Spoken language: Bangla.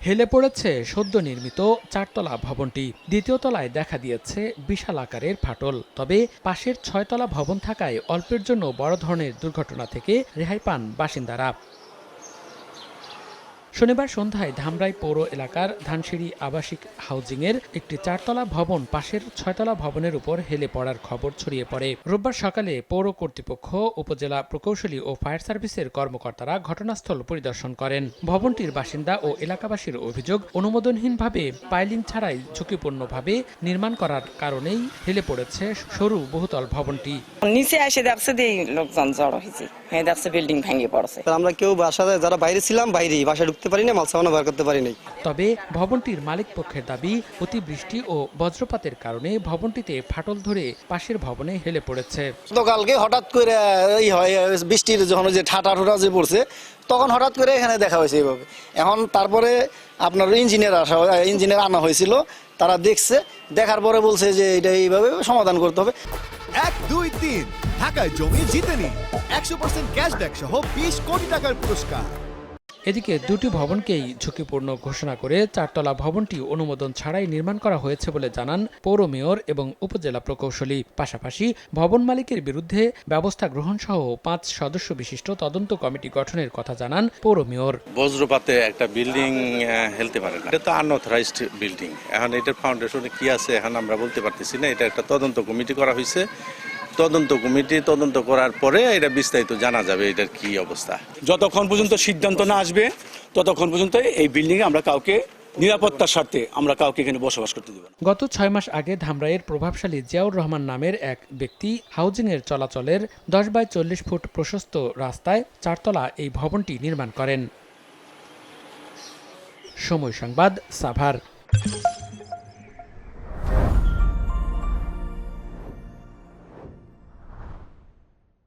হেলে পড়েছে সদ্য নির্মিত চারতলা ভবনটি। দ্বিতীয় তলায় দেখা দিয়েছে বিশাল আকারের ফাটল। তবে পাশের ৬ তলা ভবন থাকায় অল্পের জন্য বড় ধরনের দুর্ঘটনা থেকে রেহাই পান বাসিন্দারা। শনিবার সন্ধ্যায় ধামরাই পৌর এলাকার ধানসিঁড়ি আবাসিক হাউজিংয়ের একটি চারতলা ভবন পাশের ৬তলা ভবনের উপর হেলে পড়ার খবর ছড়িয়ে পড়ে। রোববার সকালে পৌর কর্তৃপক্ষ, উপজেলা প্রকৌশলী ও ফায়ার সার্ভিসের কর্মকর্তারা ঘটনাস্থল পরিদর্শন করেন। ভবনটির বাসিন্দা ও এলাকাবাসীর অভিযোগ, অনুমোদনহীনভাবে পাইলিং ছাড়াই ঝুঁকিপূর্ণভাবে নির্মাণ করার কারণেই হেলে পড়েছে সরু বহুতল ভবনটি। নিচে এসে দেখছে লোকজন জড়ো হয়েছে, দেখছে বিল্ডিং ভেঙে পড়ছে। আমরা কেউ বাসায় যারা বাইরে ছিলাম বাইরে বাসায় ঢুকতে পারি না, মাল সামানা বার করতে পারি নাই। তবে ভবনটির মালিক পক্ষের দাবি, অতিবৃষ্টি ও বজ্রপাতের কারণে ভবনটিতে ফাটল ধরে পাশের ভবনে হেলে পড়েছে। গতকালকে হঠাৎ করে বৃষ্টির যখন যে ঠাটা যে পড়ছে তখন হঠাৎ করে এখানে দেখা হয়েছে এইভাবে। এখন তারপরে আপনার ইঞ্জিনিয়ার আনা হয়েছিল, তারা দেখছে, দেখার পরে বলছে যে এটা এইভাবে সমাধান করতে হবে। 1, 2, 3 ঢাকায় জমি জিতে নিন 100% ক্যাশব্যাক সহ 20 কোটি টাকার পুরস্কার। এদিকে দুটি ভবনকেই ঝুঁকিপূর্ণ ঘোষণা করে চারতলা ভবনটি অনুমোদন ছাড়াই নির্মাণ করা হয়েছে বলে জানান পৌর মেয়র এবং উপজেলা প্রকৌশলী। পাশাপাশি ভবন মালিকের বিরুদ্ধে ব্যবস্থা গ্রহণ সহ 5 সদস্য বিশিষ্ট তদন্ত কমিটি গঠনের কথা জানান পৌর মেয়র। বজ্রপাতে একটা বিল্ডিং হেলতে পারে না, এটা তো আনঅথরাইজড বিল্ডিং। এখন এটার ফাউন্ডেশনে কি আছে এখন আমরা বলতে পারতেছি না। এটা একটা তদন্ত কমিটি করা হয়েছে, তদন্ত কমিটি তদন্ত করার পরে এটা বিস্তারিত জানা যাবে এটার কি অবস্থা। যতক্ষণ পর্যন্ত সিদ্ধান্ত না আসবে ততক্ষণ পর্যন্ত এই বিল্ডিং আমরা কাউকে নিরাপত্তার স্বার্থে আমরা কাউকে এখানে বসবাস করতে দেব না। গত 6 মাস আগে ধামরাইয়ের প্রভাবশালী জিয়াউর রহমান নামের এক ব্যক্তি হাউজিংয়ের চলাচলের 10 বাই 40 ফুট প্রশস্ত রাস্তায় চারতলা এই ভবনটি নির্মাণ করেন। সময় সংবাদ, সাভার।